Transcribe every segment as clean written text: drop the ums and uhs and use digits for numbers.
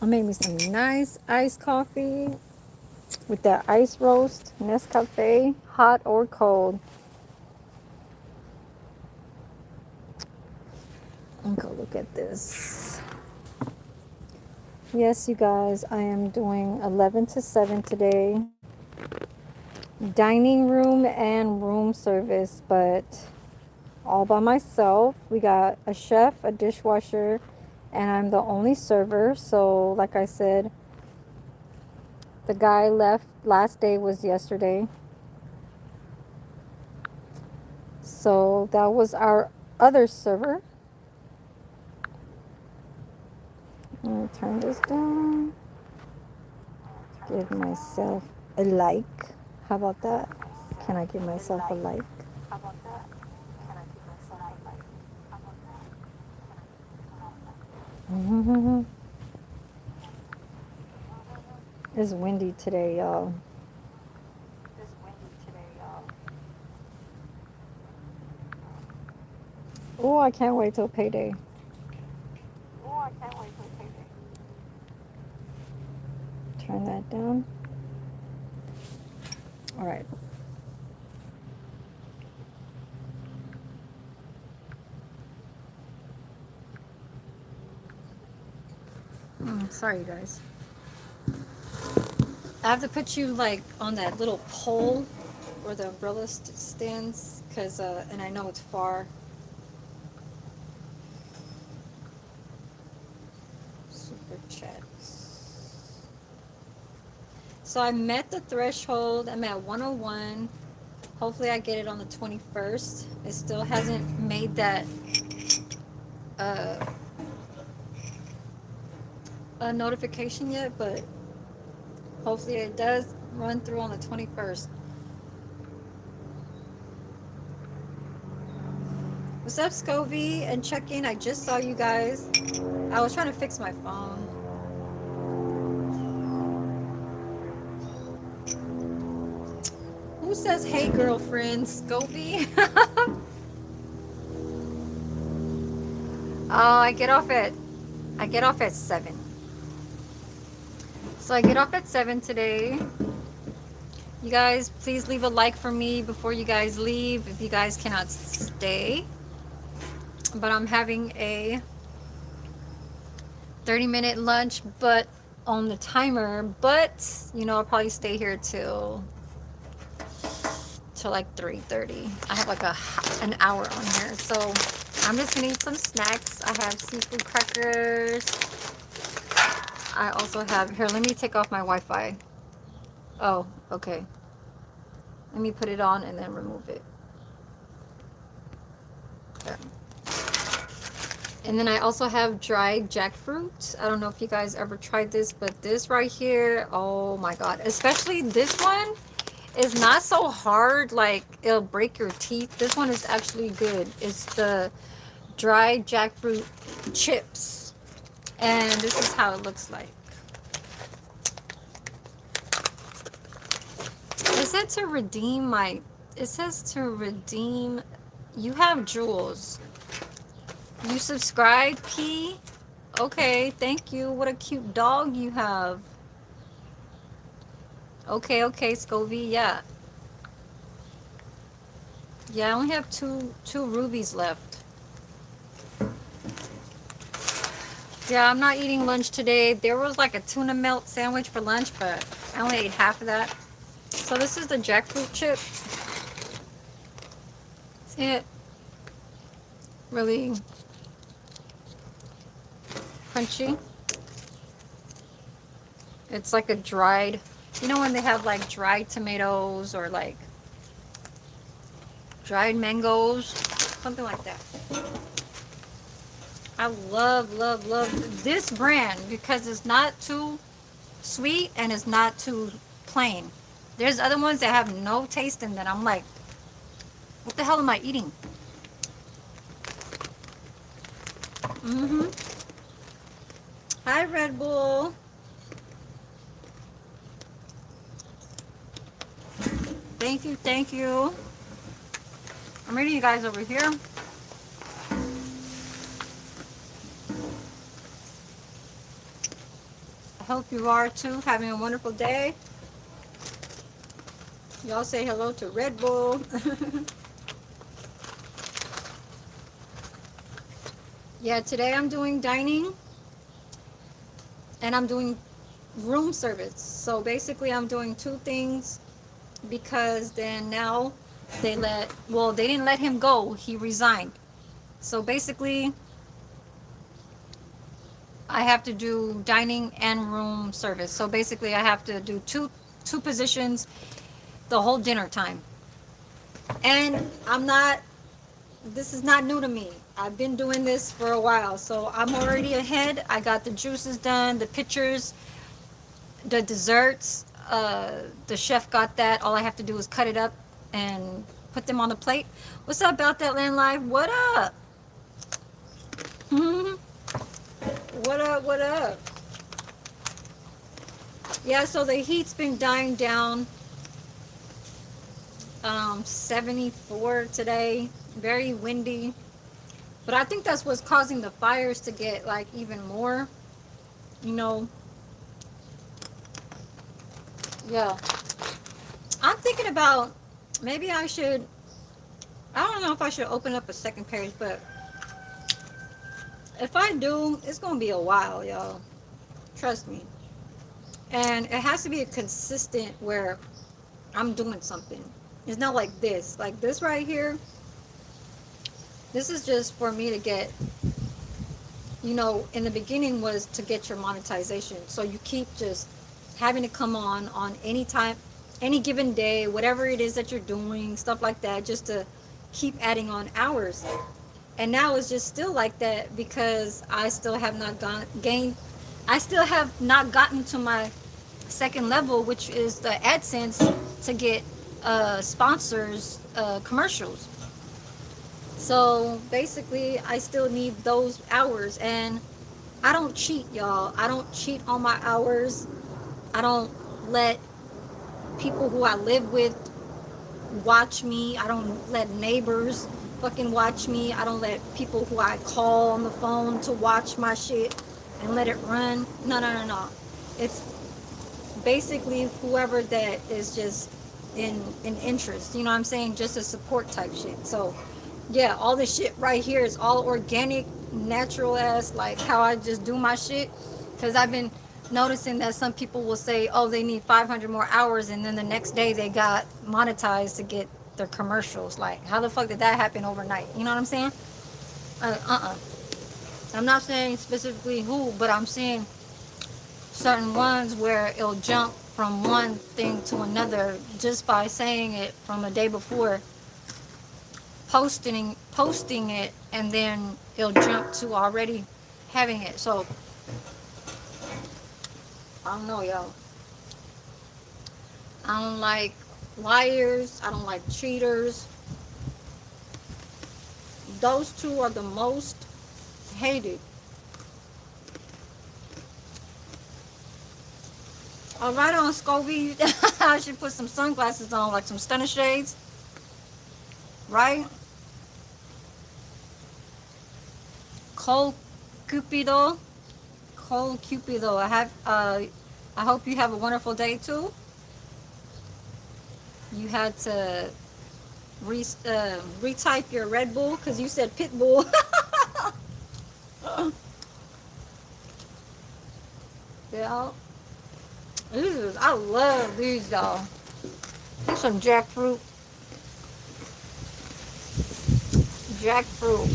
I made me some nice iced coffee with that ice roast Nescafe, hot or cold. And go look at this. Yes, you guys, I am doing 11 to 7 today. Dining room and room service, but all by myself. We got a chef, a dishwasher, and I'm the only server. So, like I said, the guy left. Last day was yesterday. So, that was our other server. Let me turn this down. Give myself a like. How about that? Can I give myself a like? It's windy today, y'all. Oh, I can't wait till payday. Turn that down. All right. Sorry, you guys. I have to put you like on that little pole where the umbrella stands, cause and I know it's far. Super chats. So I met the threshold. I'm at 101. Hopefully I get it on the 21st. It still hasn't made that uh, a notification yet, but hopefully it does run through on the 21st. What's up, Scovy and checking? I just saw you guys. I was trying to fix my phone. Who says hey girlfriend? Scovy? Oh, I get off at 7. So I get off at 7 today. You guys, please leave a like for me before you guys leave if you guys cannot stay. But I'm having a 30-minute lunch, but on the timer. But you know, I'll probably stay here till like 3:30. I have like an hour on here, so I'm just gonna eat some snacks. I have seafood crackers. I also have here. Let me take off my Wi-Fi. Oh, okay. Let me put it on and then remove it. There. And then I also have dried jackfruit. I don't know if you guys ever tried this, but this right here, oh my god. Especially this one is not so hard, like it'll break your teeth. This one is actually good. It's the dried jackfruit chips. And this is how it looks like. It said to redeem my, it says to redeem, you have jewels. You subscribe, P? Okay, thank you. What a cute dog you have. Okay, okay, Scovy, yeah. Yeah, I only have two rubies left. Yeah, I'm not eating lunch today. There was like a tuna melt sandwich for lunch, but I only ate half of that. So this is the jackfruit chip. See it? Really crunchy. It's like a dried, you know when they have like dried tomatoes or like dried mangoes? Something like that. I love, love, love this brand because it's not too sweet and it's not too plain. There's other ones that have no taste in that. I'm like, what the hell am I eating? Mm-hmm. Hi, Red Bull. Thank you, thank you. I'm reading you guys over here. hope you are too, having a wonderful day. Y'all say hello to Red Bull. Yeah, today I'm doing dining and I'm doing room service. So basically I'm doing two things because then now they didn't let him go. He resigned. So basically I have to do dining and room service. So basically I have to do two positions the whole dinner time. And this is not new to me. I've been doing this for a while, so I'm already ahead. I got the juices done, the pitchers, the desserts. The chef got that. All I have to do is cut it up and put them on the plate. What's up about that land life? What up? What up? What up? Yeah, so the heat's been dying down. 74 today. Very windy. But I think that's what's causing the fires to get like even more, you know. Yeah. I'm thinking about maybe I should, I don't know if I should open up a second page, but if I do, it's going to be a while, y'all. Trust me. And it has to be a consistent where I'm doing something. It's not like this. Like this right here, this is just for me to get, you know, in the beginning was to get your monetization. So you keep just having to come on any time, any given day, whatever it is that you're doing, stuff like that, just to keep adding on hours. And now it's just still like that because I still have not I still have not gotten to my second level, which is the AdSense to get sponsors, commercials. So basically I still need those hours, and I don't cheat, y'all. I don't cheat on my hours. I don't let people who I live with watch me. I don't let neighbors fucking watch me. I don't let people who I call on the phone to watch my shit and let it run. No, no, no, no. It's basically whoever that is just in interest. You know what I'm saying? Just a support type shit. So yeah, all this shit right here is all organic, natural ass, like how I just do my shit. Because I've been noticing that some people will say, oh, they need 500 more hours, and then the next day they got monetized to get their commercials. Like, how the fuck did that happen overnight? You know what I'm saying? I'm not saying specifically who, but I'm saying certain ones where it'll jump from one thing to another just by saying it from a day before, posting it, and then it'll jump to already having it. So I don't know, y'all. I don't like liars. I don't like cheaters. Those two are the most hated. All right, on Scovie, I should put some sunglasses on, like some stunner shades, right? Cole Cupido. Cole Cupido. I hope you have a wonderful day too. You had to retype your Red Bull because you said Pitbull. Yeah. I love these, y'all. Some jackfruit. Jackfruit.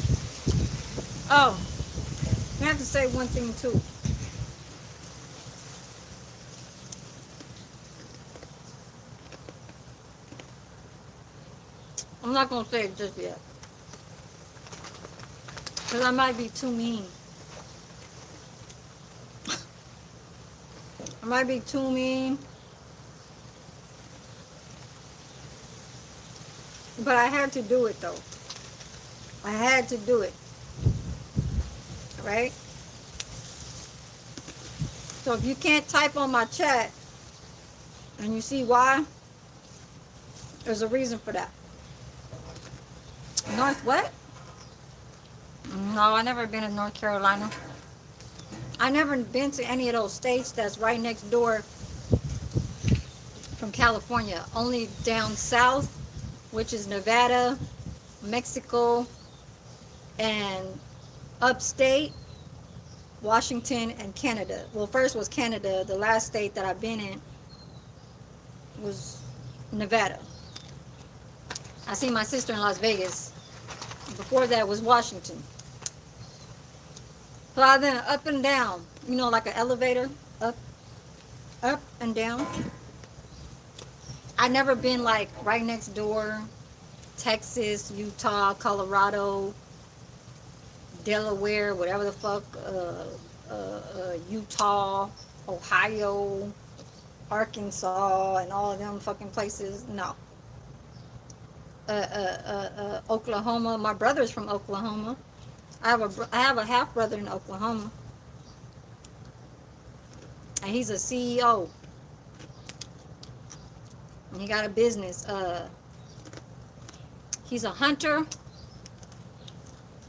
Oh, I have to say one thing too. I'm not gonna say it just yet, because I might be too mean. I might be too mean. But I had to do it though. I had to do it. Right? So if you can't type on my chat and you see why, there's a reason for that. North what? No, I never been in North Carolina. I never been to any of those states that's right next door from California. Only down south, which is Nevada, Mexico, and upstate Washington and Canada. Well, first was Canada. The last state that I've been in was Nevada. I see my sister in Las Vegas. Before that was Washington. So I then up and down, like an elevator, up, up and down. I never been like right next door, Texas, Utah, Colorado, Delaware, whatever the fuck, Utah, Ohio, Arkansas, and all of them fucking places. No. Oklahoma. My brother's from Oklahoma. I have a half brother in Oklahoma, and he's a CEO. And he got a business. He's a hunter,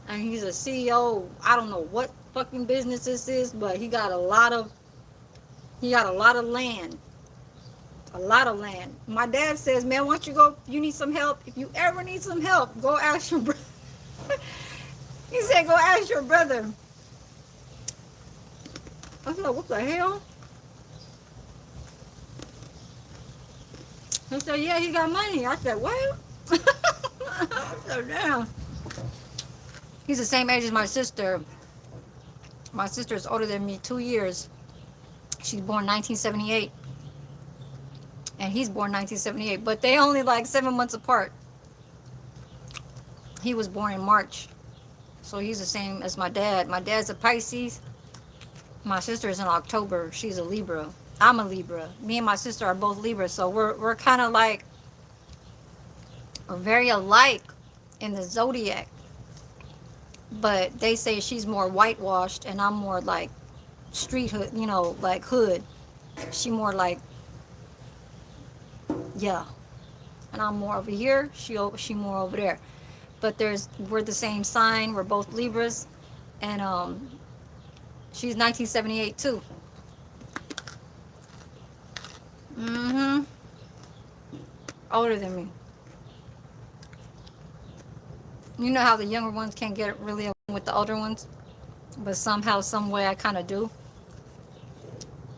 and he's a CEO. I don't know what fucking business this is, but he got a lot of land. A lot of land. My dad says, man, why don't you go, you need some help. If you ever need some help, go ask your brother. He said, go ask your brother. I said, what the hell? He said, yeah, he got money. I said, what? I said, damn. He's the same age as my sister. My sister is older than me 2 years. She's born 1978. And he's born 1978. But they only like 7 months apart. He was born in March. So he's the same as my dad. My dad's a Pisces. My sister is in October. She's a Libra. I'm a Libra. Me and my sister are both Libra. So we're kind of like, we're very alike in the zodiac. But they say she's more whitewashed and I'm more like street hood, like hood. She more like, yeah. And I'm more over here. She more over there. But we're the same sign. We're both Libras. And she's 1978 too. Mm-hmm. Older than me. You know how the younger ones can't get really along with the older ones? But somehow, some way I kind of do.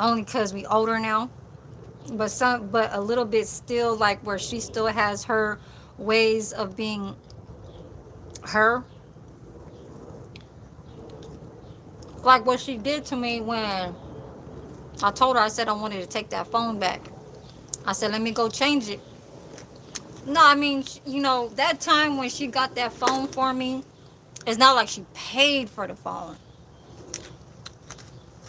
Only because we older now. But a little bit still like where she still has her ways of being her. Like what she did to me when I told her, I said I wanted to take that phone back. I said, let me go change it. No, I mean, that time when she got that phone for me, it's not like she paid for the phone.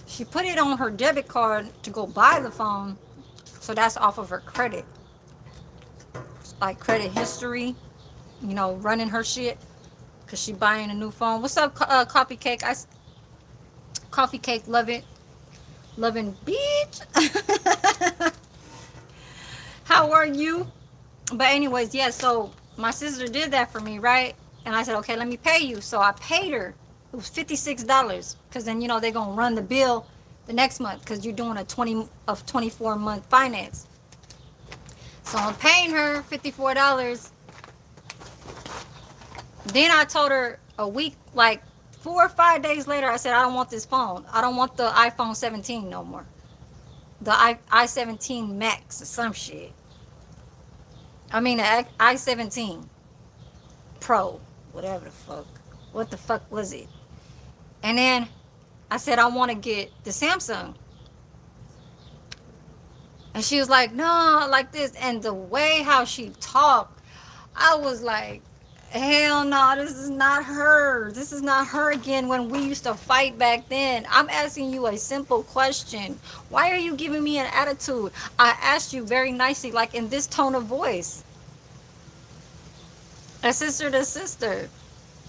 She put it on her debit card to go buy the phone. So that's off of her credit. Like credit history, running her shit. Because she buying a new phone. What's up, Coffee Cake? Coffee Cake, love it. Loving bitch. How are you? But anyways, yeah, so my sister did that for me, right? And I said, okay, let me pay you. So I paid her. It was $56. Because then, they're going to run the bill the next month. Because you're doing a 24-month finance. So I'm paying her $54. Then I told her a week, like 4 or 5 days later, I said, I don't want this phone. I don't want the iPhone 17 no more. The i17 Max or some shit. I mean, the i17 Pro, whatever the fuck. What the fuck was it? And then I said, I want to get the Samsung. And she was like, no, like this. And the way how she talked, I was like, hell no, this is not her. This is not her again when we used to fight back then. I'm asking you a simple question. Why are you giving me an attitude? I asked you very nicely, like in this tone of voice. A sister to sister.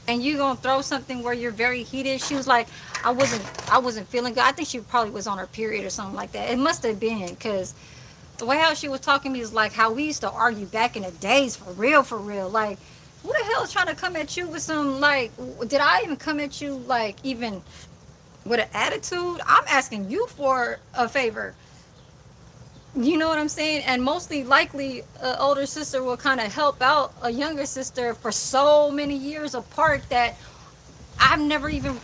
And you gonna throw something where you're very heated. She was like, I wasn't feeling good. I think she probably was on her period or something like that. It must have been, because the way how she was talking to me is like how we used to argue back in the days, for real. Like, who the hell is trying to come at you with some, like, did I even come at you, like, even with an attitude. I'm asking you for a favor. You know what I'm saying? And mostly likely, an older sister will kind of help out a younger sister for so many years apart that I've never even,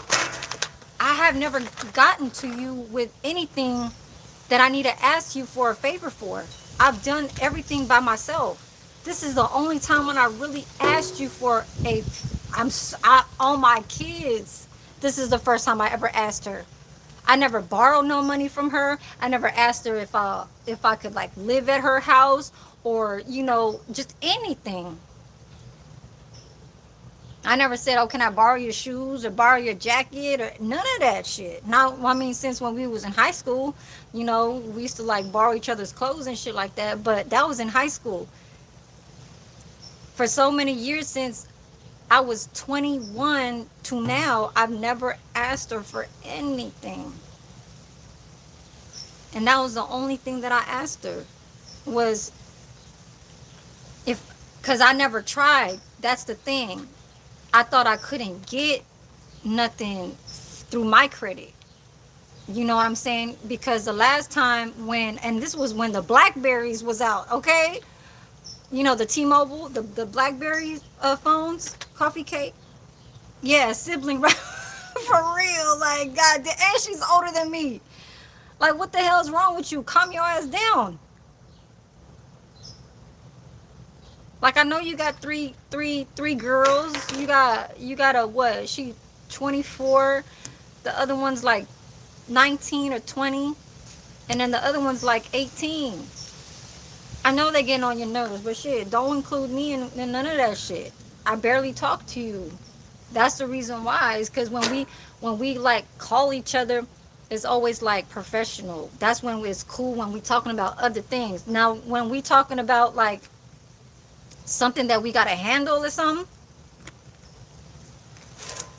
I have never gotten to you with anything that I need to ask you for a favor for. I've done everything by myself. This is the only time when I really asked you for a, on my kids. This is the first time I ever asked her. I never borrowed no money from her. I never asked her if I could like live at her house or just anything. I never said, "Oh, can I borrow your shoes or borrow your jacket?" or none of that shit. Now, I mean, since when we was in high school, we used to like borrow each other's clothes and shit like that. But that was in high school. For so many years since I was 21 to now, I've never asked her for anything. And that was the only thing that I asked her was if, because I never tried. That's the thing. I thought I couldn't get nothing through my credit. You know what I'm saying? Because the last time when, and this was when the Blackberries was out, okay? The T-Mobile, the Blackberry phones, coffee cake. Yeah, sibling, for real. Like, God, and she's older than me. Like, what the hell's wrong with you? Calm your ass down. Like, I know you got three girls. You got a what? She 24. The other one's like 19 or 20, and then the other one's like 18. I know they getting on your nerves, but shit, don't include me in none of that shit. I barely talk to you. That's the reason why. Is because when we like call each other, it's always like professional. That's when it's cool when we talking about other things. Now, when we talking about like something that we gotta handle or something,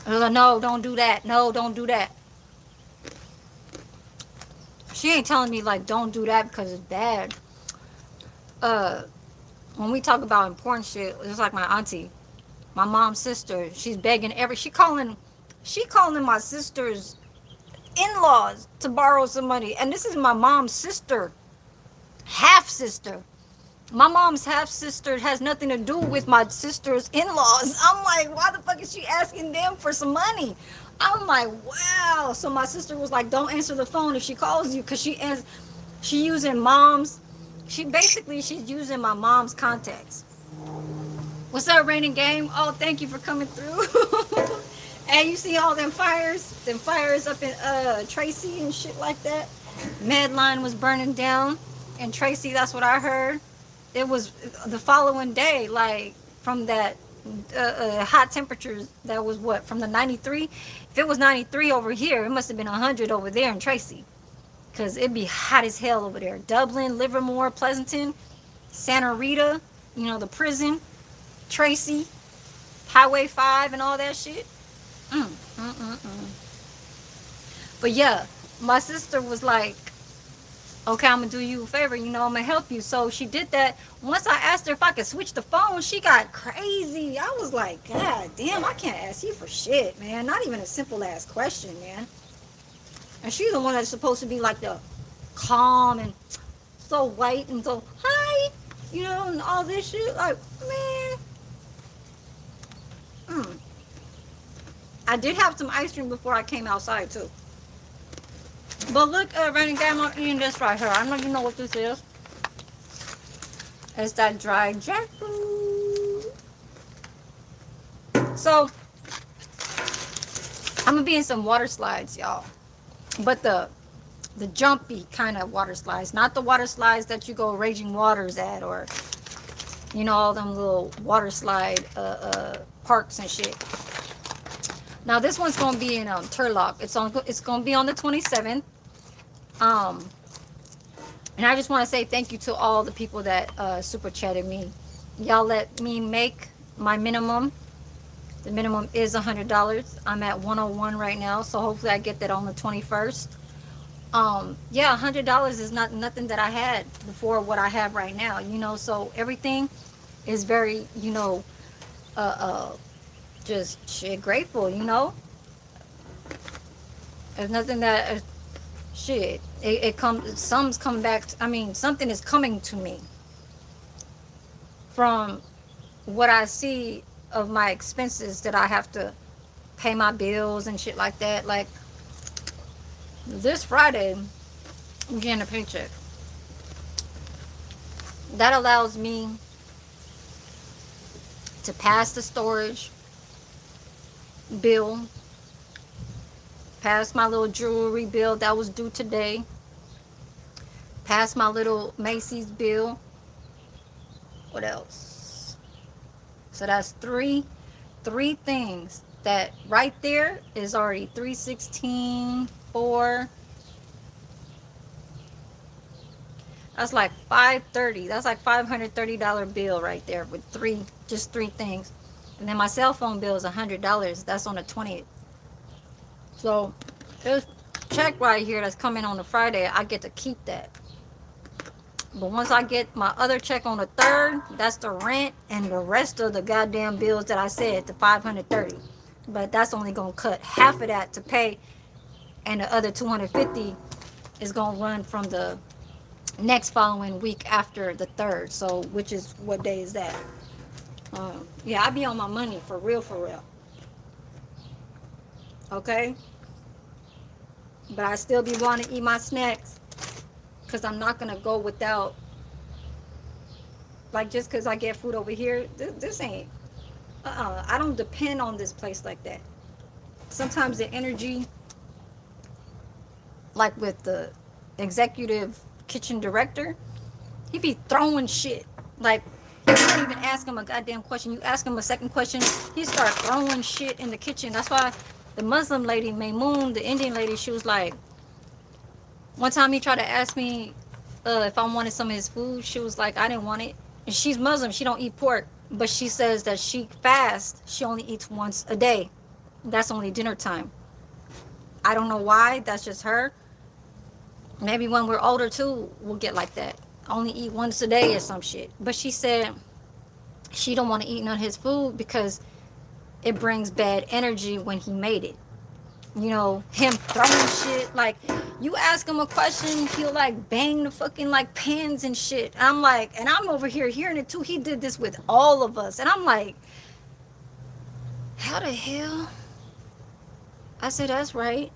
no, don't do that. No, don't do that. She ain't telling me like don't do that because it's bad. Uh, when we talk about important shit, it's like my auntie, my mom's sister. She's begging she calling my sister's in-laws to borrow some money, and this is my mom's sister, half sister. My mom's half sister has nothing to do with my sister's in-laws. I'm like, why the fuck is she asking them for some money? I'm like, wow. So my sister was like, don't answer the phone if she calls you, because she using mom's, she's using my mom's contacts. What's up, Raining Game? Oh, thank you for coming through. And you see all them fires up in Tracy and shit like that. Medline was burning down in Tracy. That's what I heard. It was the following day, like from that hot temperatures. That was what, from the 93. If it was 93 over here, it must have been 100 over there in Tracy, because it'd be hot as hell over there. Dublin, Livermore, Pleasanton, Santa Rita, the prison, Tracy, Highway 5 and all that shit. Mm, mm, mm, mm. But yeah, my sister was like, okay, I'm gonna do you a favor, I'm gonna help you. So she did that. Once I asked her if I could switch the phone, she got crazy. I was like, God damn, I can't ask you for shit, man. Not even a simple ass question, man. And she's the one that's supposed to be like the calm and so white and so hi, and all this shit. Like, man. I did have some ice cream before I came outside too. But look, Raining Game, I'm eating this right here. I know you know what this is. It's that dried jackfruit. So, I'm gonna be in some water slides, y'all. But the jumpy kind of water slides, not the water slides that you go Raging Waters at, or all them little water slide parks and shit. Now this one's gonna be in Turlock. It's gonna be on the 27th. And I just want to say thank you to all the people that super chatted me. Y'all let me make my minimum. The minimum is $100. I'm at 101 right now, so hopefully I get that on the 21st. Yeah, $100 is not nothing that I had before what I have right now. So everything is very, just shit grateful. It's nothing that shit. It comes. Some's coming back. I mean, something is coming to me from what I see of my expenses that I have to pay my bills and shit like that. Like this Friday, I'm getting a paycheck. That allows me to pass the storage bill, pass my little jewelry bill that was due today, pass my little Macy's bill. What else? So that's three things that right there is already 316 4. That's like 530. That's like $530 bill right there with three things. And then my cell phone bill is $100. That's on the 20th. So this check right here that's coming on the Friday, I get to keep that. But once I get my other check on the 3rd, that's the rent and the rest of the goddamn bills that I said, the 530. But that's only gonna cut half of that to pay, and the other 250 is gonna run from the next following week after the 3rd. So which is, what day is that? Yeah, I be on my money for real, for real. Okay, but I still be wanting to eat my snacks because I'm not gonna go without. Like, just because I get food over here, this ain't. I don't depend on this place like that. Sometimes the energy, like with the executive kitchen director, he be throwing shit. Like, you don't even ask him a goddamn question. You ask him a second question, he start throwing shit in the kitchen. That's why the Muslim lady, Maymoon, the Indian lady, she was like, one time he tried to ask me if I wanted some of his food. She was like, I didn't want it. And she's Muslim. She don't eat pork. But she says that she fasts. She only eats once a day. That's only dinner time. I don't know why. That's just her. Maybe when we're older too, we'll get like that. Only eat once a day or some shit. But she said she don't want to eat none of his food because it brings bad energy when he made it. You know, him throwing shit. Like, you ask him a question, he'll like bang the fucking like pans and shit. I'm like, and I'm over here hearing it too. He did this with all of us. And I'm like, how the hell? I said, that's right.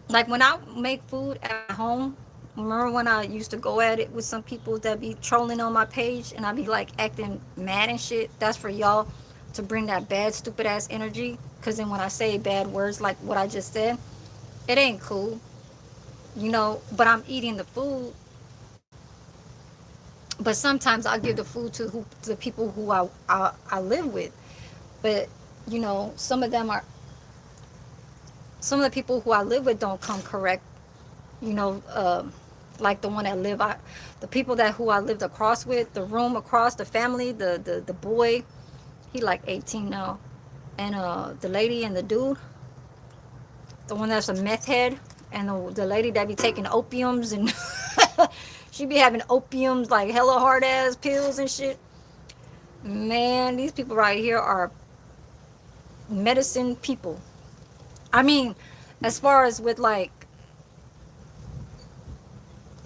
Like, when I make food at home, remember when I used to go at it with some people that be trolling on my page and I be like acting mad and shit? That's for y'all to bring that bad, stupid ass energy. Because then when I say bad words like what I just said, it ain't cool, you know. But I'm eating the food. But sometimes I give the food to the people who I live with. But you know, some of the people who I live with don't come correct. You know, like the one that the people that who I lived across with, the room across, the family, the boy, he like 18 now, and the lady and the dude, the one that's a meth head, and the lady that be taking opiums and she be having opiums like hella hard ass pills and shit. Man, these people right here are medicine people. I mean, as far as with like,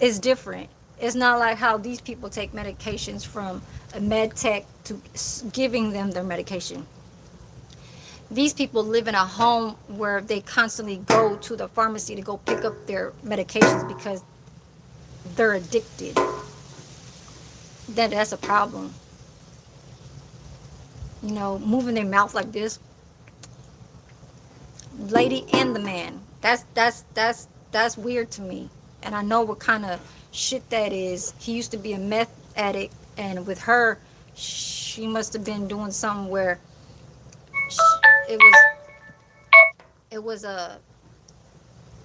it's different. It's not like how these people take medications from a med tech to giving them their medication. These people live in a home where they constantly go to the pharmacy to go pick up their medications because they're addicted. That's a problem. You know, moving their mouth like this, lady and the man. That's weird to me. And I know what kind of shit that is. He used to be a meth addict, and with her, she must have been doing something where it was a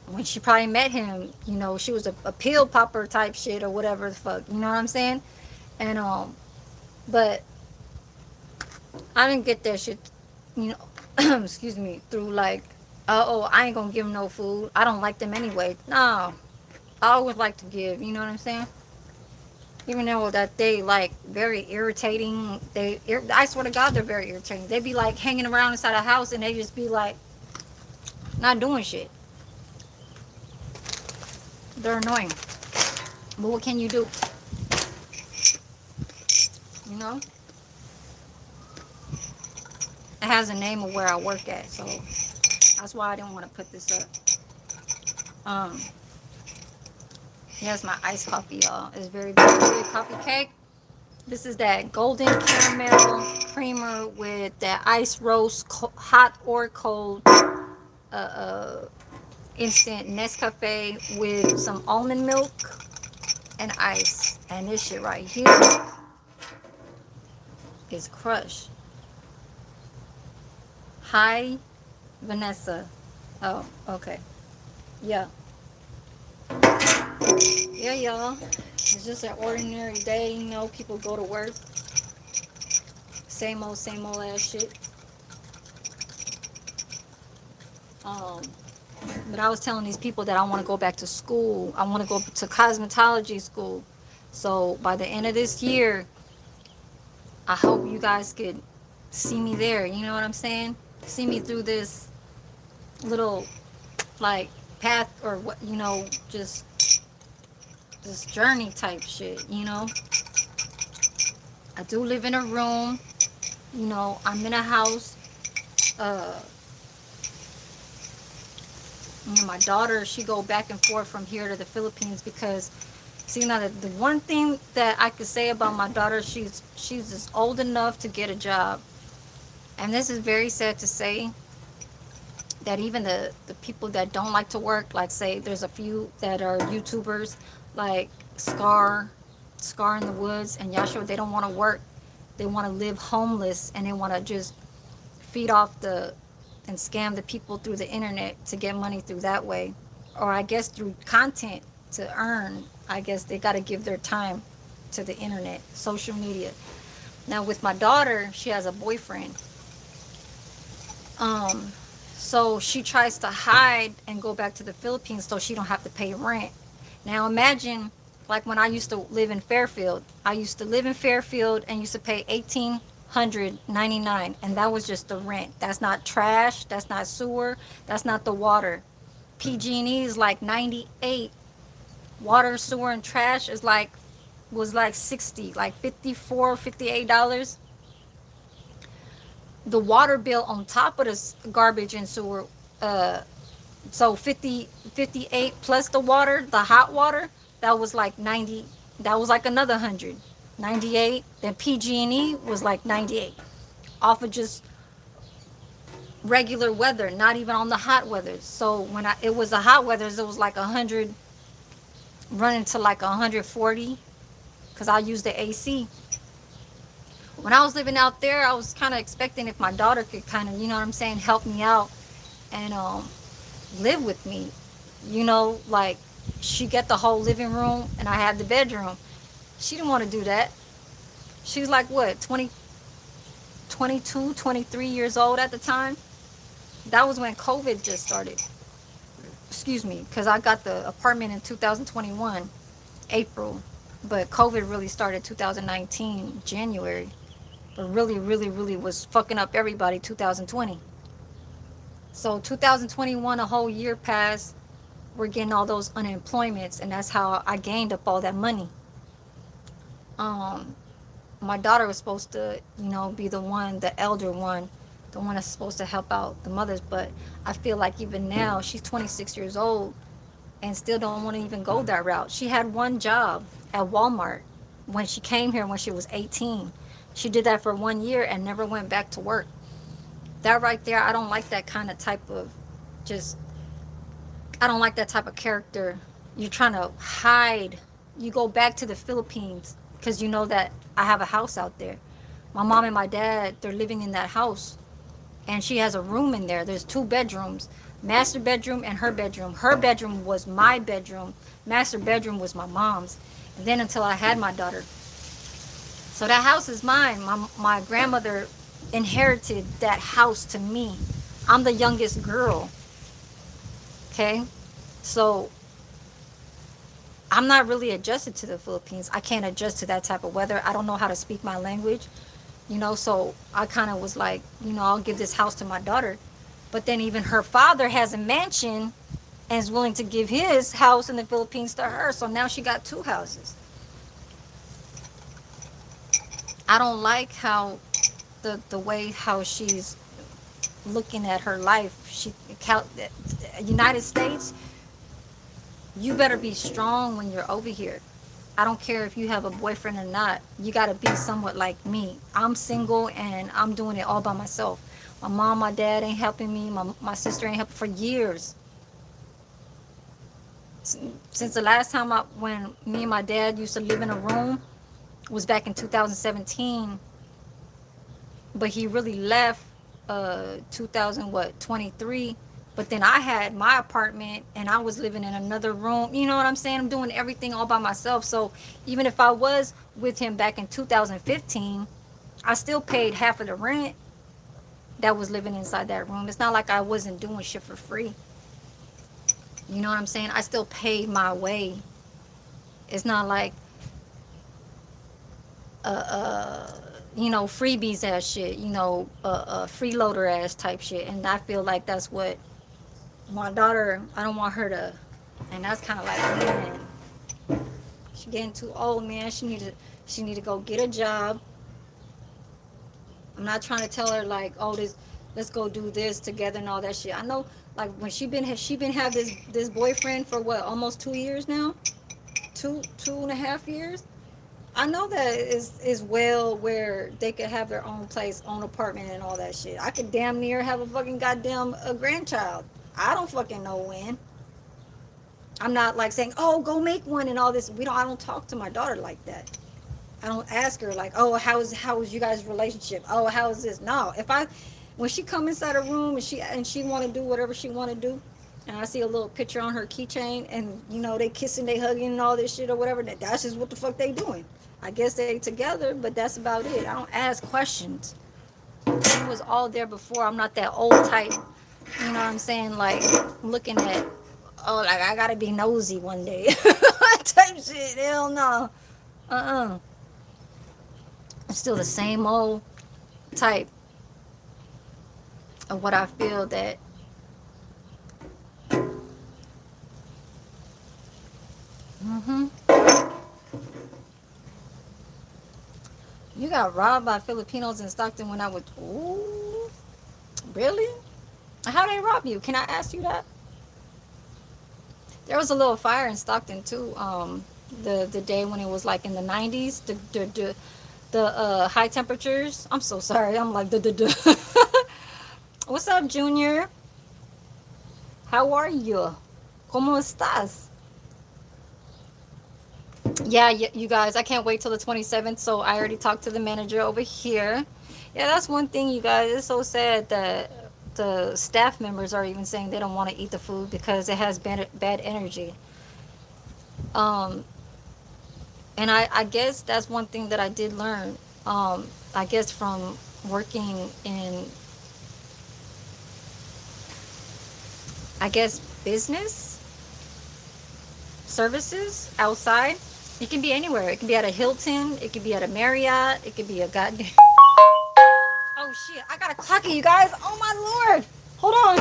when she probably met him, you know, she was a pill popper type shit or whatever the fuck, you know what I'm saying? And but I didn't get that shit, you know, excuse me, through like, oh, I ain't gonna give them no food. I don't like them anyway. No, I always like to give, you know what I'm saying? Even though that they like very irritating, I swear to God, they're very irritating. They be like hanging around inside a house and they just be like, not doing shit. They're annoying. But what can you do? You know? It has a name of where I work at, so that's why I didn't want to put this up. Um, here's my iced coffee, y'all. It's very, very good coffee cake. This is that golden caramel creamer with that ice roast, hot or cold, instant Nescafe with some almond milk and ice. And this shit right here is crushed. Hi, Vanessa. Oh, okay. Yeah. Yeah, y'all. It's just an ordinary day. You know, people go to work. Same old ass shit. Um, but I was telling these people that I want to go back to school. I want to go to cosmetology school. So by the end of this year, I hope you guys could see me there. You know what I'm saying? See me through this little like path or what, you know, just this journey type shit, you know. I do live in a room, you know, I'm in a house. Uh my daughter, she go back and forth from here to the Philippines because see now the one thing that I could say about my daughter, she's just old enough to get a job. And this is very sad to say that even the people that don't like to work, like say there's a few that are YouTubers like Scar in the Woods and Yashua, they don't want to work. They want to live homeless and they want to just feed off the and scam the people through the internet to get money through that way. Or I guess through content to earn. I guess they got to give their time to the internet, social media. Now with my daughter, she has a boyfriend. Um, so she tries to hide and go back to the Philippines so she don't have to pay rent. Now imagine like when I used to live in Fairfield. I used to live in Fairfield and used to pay 1,899, and that was just the rent. That's not trash, that's not sewer, that's not the water. PG&E is like 98. Water, sewer and trash is like was like 60, like 54, $58. The water bill on top of this garbage and sewer, uh so 58 plus the water, the hot water, that was like 90. That was like another 100, 98. Then PG&E was like 98 off of just regular weather, not even on the hot weathers. So when it was the hot weathers, it was like 100 running to like 140 because I used the AC. When I was living out there, I was kind of expecting if my daughter could kind of, you know what I'm saying, help me out and live with me. You know, like she get the whole living room and I had the bedroom. She didn't want to do that. She was like what, 20, 22, 23 years old at the time. That was when COVID just started. Excuse me, because I got the apartment in 2021 April, but COVID really started 2019 January. But really was fucking up everybody 2020. So 2021, a whole year passed. We're getting all those unemployments, and that's how I gained up all that money. Um, my daughter was supposed to, you know, be the one, the elder one, the one that's supposed to help out the mothers. But I feel like even now, she's 26 years old and still don't want to even go that route. She had one job at Walmart when she came here when she was 18. She did that for 1 year and never went back to work. That right there, I don't like that kind of type of just, I don't like that type of character. You're trying to hide. You go back to the Philippines because you know that I have a house out there. My mom and my dad, they're living in that house. And she has a room in there. There's 2 bedrooms. Master bedroom and her bedroom. Her bedroom was my bedroom. Master bedroom was my mom's. And then until I had my daughter. So that house is mine. My grandmother inherited that house to me. I'm the youngest girl. Okay? So I'm not really adjusted to the Philippines. I can't adjust to that type of weather. I don't know how to speak my language. You know, so I kind of was like, you know, I'll give this house to my daughter. But then even her father has a mansion and is willing to give his house in the Philippines to her. So now she got two houses. I don't like how the way how she's looking at her life. United States, you better be strong when you're over here. I don't care if you have a boyfriend or not. You got to be somewhat like me. I'm single and I'm doing it all by myself. My mom, my dad ain't helping me. My sister ain't helping for years. Since the last time when me and my dad used to live in a room was back in 2017, but he really left 2000 what 23. But then I had my apartment and I was living in another room. You know what I'm saying? I'm doing everything all by myself. So even if I was with him back in 2015, I still paid half of the rent that was living inside that room. It's not like I wasn't doing shit for free. You know what I'm saying? I still paid my way. It's not like uh freebies ass shit, freeloader ass type shit. And I feel like that's what my daughter, I don't want her to, and that's kind of like, man, she getting too old, man. She need to go get a job. I'm not trying to tell her like, oh, this, let's go do this together and all that shit. I know, like, when she been have this boyfriend for what, almost 2 years now, 2.5 years. I know that is well where they could have their own place, own apartment, and all that shit. I could damn near have a fucking goddamn a grandchild. I don't fucking know when. I'm not like saying, oh, go make one and all this. I don't talk to my daughter like that. I don't ask her like, oh, how is you guys' relationship? Oh, how is this? No, when she come inside a room and she want to do whatever she want to do, and I see a little picture on her keychain, and they kissing, they hugging, and all this shit or whatever. That's just what the fuck they doing. I guess they together, but that's about it. I don't ask questions. It was all there before. I'm not that old type. You know what I'm saying? Like looking at, oh, like I gotta be nosy one day type shit. Hell no. I'm still the same old type of what I feel that. hmm You got robbed by Filipinos in Stockton when I was. Ooh, really? How they rob you? Can I ask you that? There was a little fire in Stockton too. The day when it was like in the 90s, the high temperatures. I'm so sorry. I'm like the. What's up, Junior? How are you? ¿Cómo estás? Yeah, you guys, I can't wait till the 27th. So I already talked to the manager over here. Yeah, that's one thing, you guys. It's so sad that the staff members are even saying they don't want to eat the food because it has bad energy. Um, and I guess that's one thing that I did learn. I guess from working in, I guess, business services outside. It can be anywhere. It can be at a Hilton. It could be at a Marriott. It could be a goddamn. Oh shit! I gotta clock it, you guys. Oh my lord! Hold on.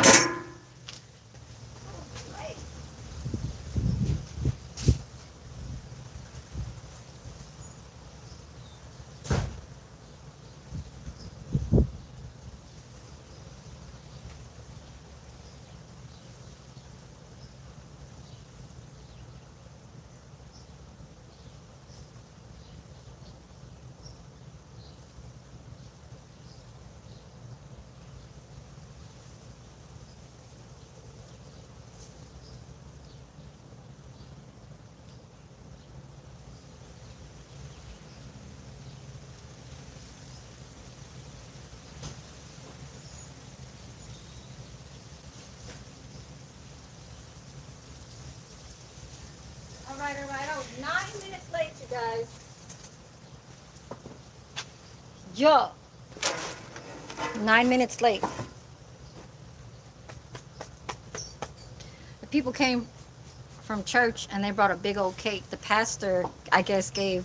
All right. I was 9 minutes late, you guys. Yo, 9 minutes late. The people came from church and they brought a big old cake. The pastor, I guess, gave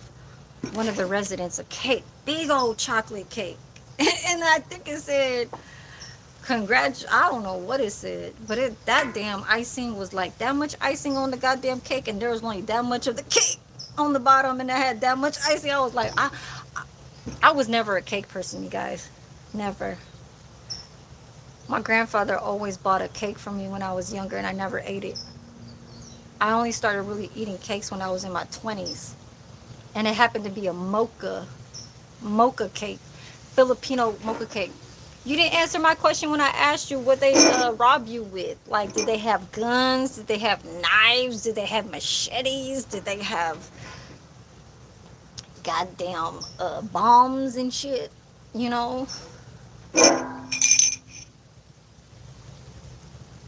one of the residents a cake, big old chocolate cake, and I think it said I don't know what it said, but that damn icing was like that much icing on the goddamn cake, and there was only that much of the cake on the bottom, and I had that much icing. I was like, I was never a cake person, you guys. Never. My grandfather always bought a cake for me when I was younger, and I never ate it. I only started really eating cakes when I was in my 20s, and it happened to be a mocha cake, Filipino mocha cake. You didn't answer my question when I asked you what they rob you with. Like, did they have guns? Did they have knives? Did they have machetes? Did they have goddamn bombs and shit? You know?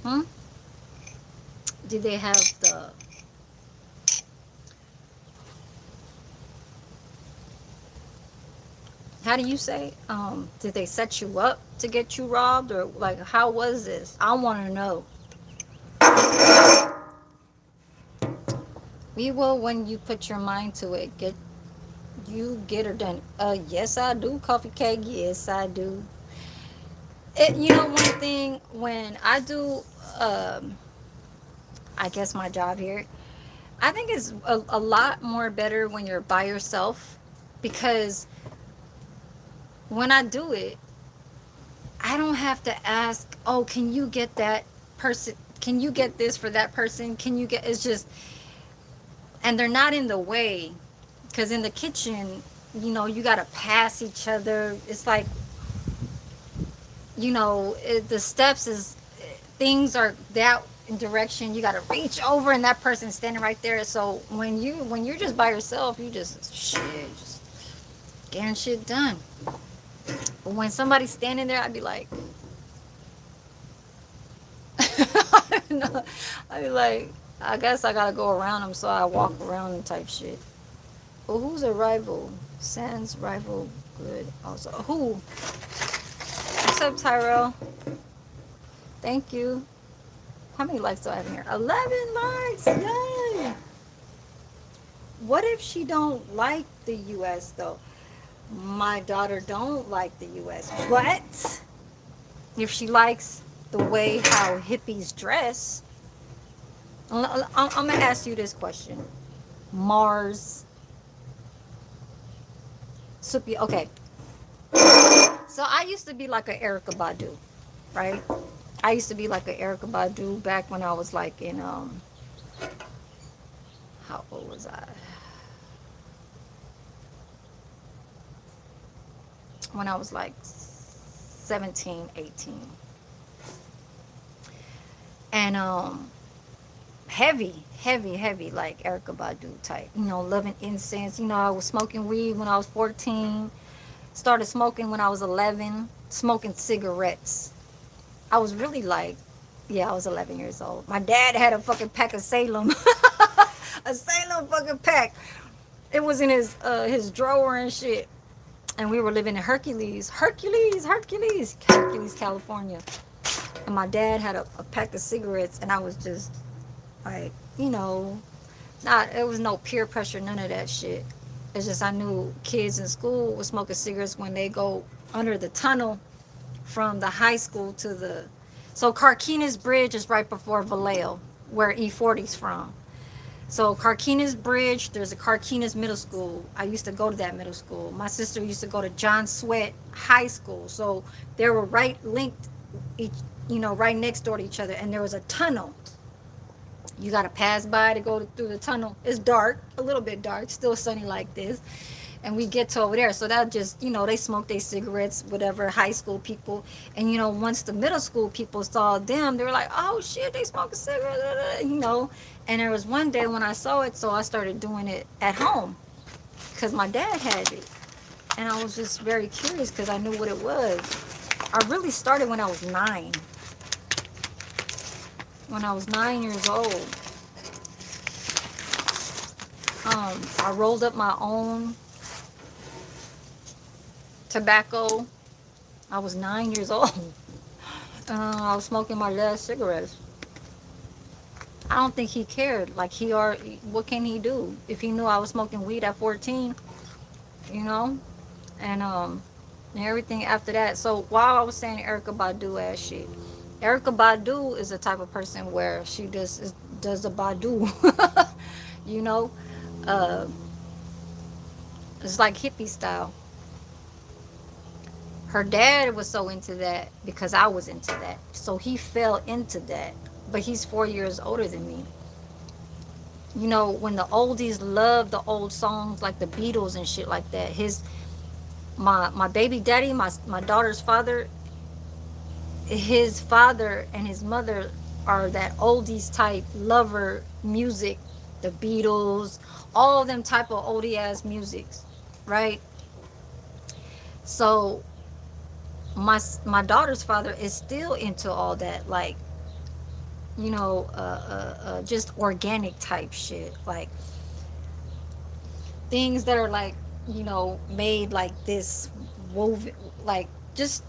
Hmm? Did they have the... How do you say? Did they set you up to get you robbed? Or, like, how was this? I want to know. We will when you put your mind to it. Get her done. Yes, I do. Coffee cake. Yes, I do. You know, one thing when I do, um, I guess my job here, I think it's a lot more better when you're by yourself, because when I do it, I don't have to ask, oh, can you get that person? Can you get this for that person? Can you get? It's just, and they're not in the way, because in the kitchen, you know, you gotta pass each other. It's like, you know, the steps is, things are that direction, you got to reach over and that person's standing right there. So when you're just by yourself, you just just getting shit done. But when somebody's standing there, I'd be like no, I'd be like, I guess I gotta go around them, so I walk around them type shit. But who's a rival? Sans rival good also. Who? What's up, Tyrell? Thank you. How many likes do I have in here? 11 likes. Yay. What if she don't like the US though? My daughter don't like the US. But if she likes the way how hippies dress, I'm gonna ask you this question. Mars. Supi. Okay. So I used to be like an Erica Badu, right? I used to be like an Erica Badu back when I was like in how old was I? When I was like 17, 18. And heavy like Erica Badu type. You know, loving incense. You know, I was smoking weed when I was 14. Started smoking when I was 11. Smoking cigarettes. I was really like, yeah, I was 11 years old. My dad had a fucking pack of Salem. A Salem fucking pack. It was in his drawer and shit. And we were living in Hercules, California. And my dad had a pack of cigarettes, and I was just like, you know, it was no peer pressure, none of that shit. It's just I knew kids in school were smoking cigarettes when they go under the tunnel from the high school to so Carquinez Bridge is right before Vallejo, where E40's from. So Carquinez Bridge, there's a Carquinez Middle School. I used to go to that middle school. My sister used to go to John Sweat High School. So they were right linked, right next door to each other. And there was a tunnel. You got to pass by to go through the tunnel. It's dark, a little bit dark, still sunny like this. And we get to over there. So that just, they smoke their cigarettes, whatever, high school people. And, once the middle school people saw them, they were like, oh, shit, they smoke a cigarette, And there was one day when I saw it, so I started doing it at home because my dad had it. And I was just very curious because I knew what it was. I really started when I was 9. When I was 9 years old. I rolled up my own tobacco. I was 9 years old. I was smoking my dad's cigarettes. I don't think he cared. Like, what can he do? If he knew I was smoking weed at 14, And and everything after that. So while I was saying Erica Badu ass shit, Erica Badu is the type of person where she does the Badu, you know, uh, it's like hippie style. Her dad was so into that because I was into that, so he fell into that. But he's 4 years older than me. You know, when the oldies love the old songs like the Beatles and shit like that. My baby daddy, my daughter's father, his father and his mother are that oldies type lover music, the Beatles, all of them type of oldie ass musics, right? So my daughter's father is still into all that, like, you know, just organic type shit, like things that are like, you know, made like this, woven, like just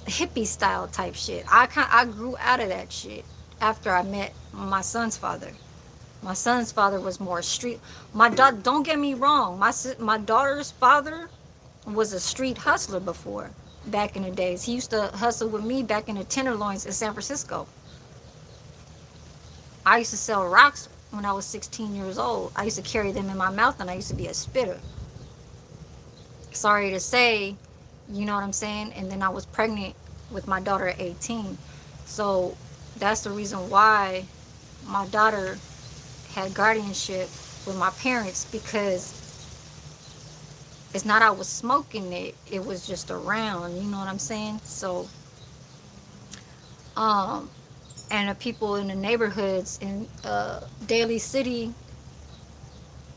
hippie style type shit. I grew out of that shit after I met my son's father. My son's father was more street. Don't get me wrong. My daughter's father was a street hustler before, back in the days. He used to hustle with me back in the Tenderloins in San Francisco. I used to sell rocks when I was 16 years old. I used to carry them in my mouth and I used to be a spitter. Sorry to say, you know what I'm saying? And then I was pregnant with my daughter at 18. So that's the reason why my daughter had guardianship with my parents, because it's not I was smoking it, it was just around, you know what I'm saying? So um and the people in the neighborhoods in Daly City,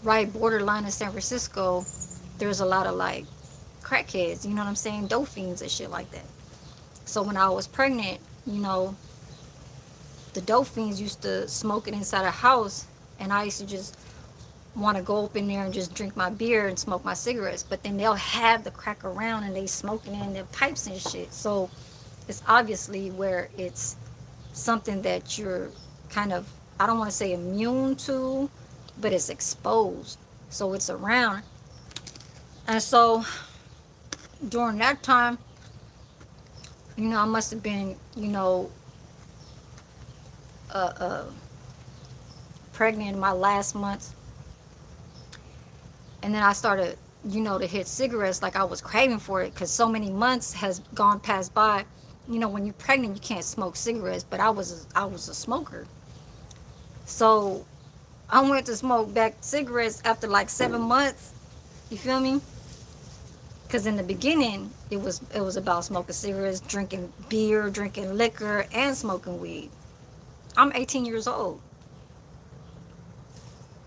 right borderline of San Francisco, there's a lot of like crackheads, you know what I'm saying, dope fiends and shit like that. So when I was pregnant, you know, the dope fiends used to smoke it inside a house, and I used to just want to go up in there and just drink my beer and smoke my cigarettes. But then they'll have the crack around and they smoking in their pipes and shit. So it's obviously where it's something that you're kind of, I don't want to say immune to, but it's exposed. So it's around. And so during that time, you know, I must have been, you know, uh, uh, pregnant in my last month. And then I started, you know, to hit cigarettes like I was craving for it because so many months has gone past by. You know, when you're pregnant, you can't smoke cigarettes, but I was a smoker. So I went to smoke back cigarettes after like 7 months. You feel me? Because in the beginning, it was about smoking cigarettes, drinking beer, drinking liquor, and smoking weed. I'm 18 years old.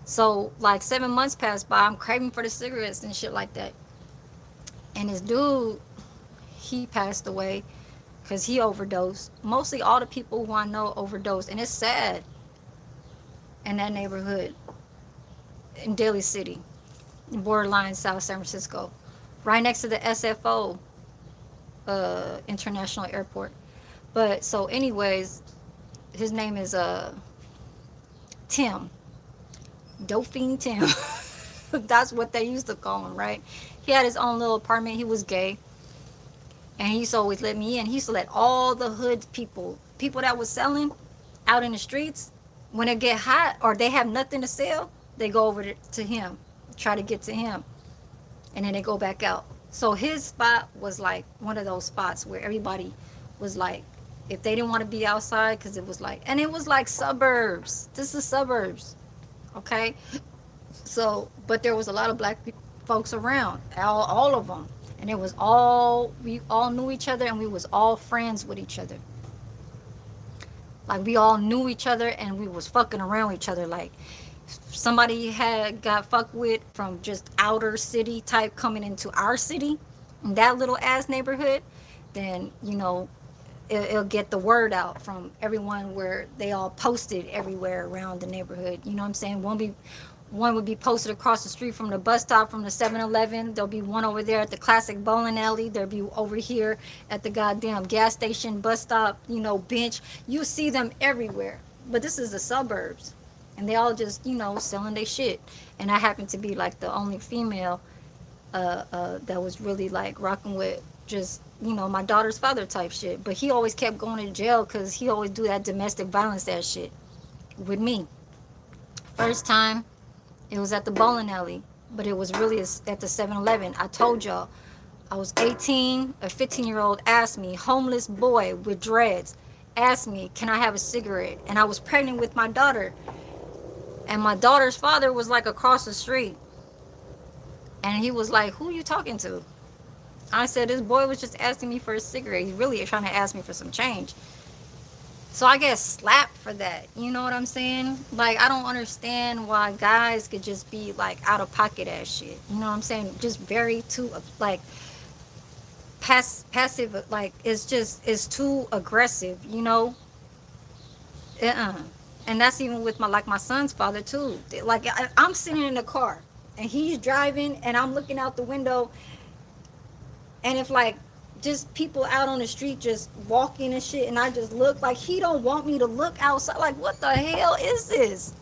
So like 7 months passed by, I'm craving for the cigarettes and shit like that. And this dude, he passed away because he overdosed. Mostly all the people who I know overdosed, and it's sad in that neighborhood in Daly City, borderline South San Francisco, right next to the SFO International Airport. But so, anyways, his name is Tim, Doping Tim. That's what they used to call him, right? He had his own little apartment. He was gay, and he used to always let me in. He used to let all the hood people that was selling out in the streets, when it get hot or they have nothing to sell, they go over to him, try to get to him, and then they go back out. So his spot was like one of those spots where everybody was like, if they didn't want to be outside, because it was like, and it was like suburbs. This is suburbs, okay? So, but there was a lot of black folks around, all of them, and it was all, we all knew each other, and we was all friends with each other. Like we all knew each other, and we was fucking around with each other. Like somebody had got fucked with from just outer city type coming into our city, in that little ass neighborhood, then you know it'll get the word out from everyone, where they all posted everywhere around the neighborhood. You know what I'm saying? One would be posted across the street from the bus stop from the 7-Eleven. There'll be one over there at the classic bowling alley. There'll be over here at the goddamn gas station, bus stop, you know, bench. You see them everywhere. But this is the suburbs. And they all just, you know, selling their shit. And I happen to be like the only female that was really like rocking with just, you know, my daughter's father type shit. But he always kept going to jail because he always do that domestic violence that shit with me. First time, it was at the bowling alley, but it was really at the 7-Eleven. I told y'all, I was 18. A 15-year-old asked me, homeless boy with dreads, asked me, can I have a cigarette? And I was pregnant with my daughter. And my daughter's father was like across the street. And he was like, who are you talking to? I said, this boy was just asking me for a cigarette. He's really trying to ask me for some change. So I get slapped for that. You know what I'm saying? Like, I don't understand why guys could just be like out of pocket ass shit. You know what I'm saying? Just very too, like, passive. Like, it's too aggressive, you know? And that's even with my son's father too. Like, I'm sitting in the car and he's driving and I'm looking out the window, and if like just people out on the street just walking and shit, and I just look, like, he don't want me to look outside. Like, what the hell is this?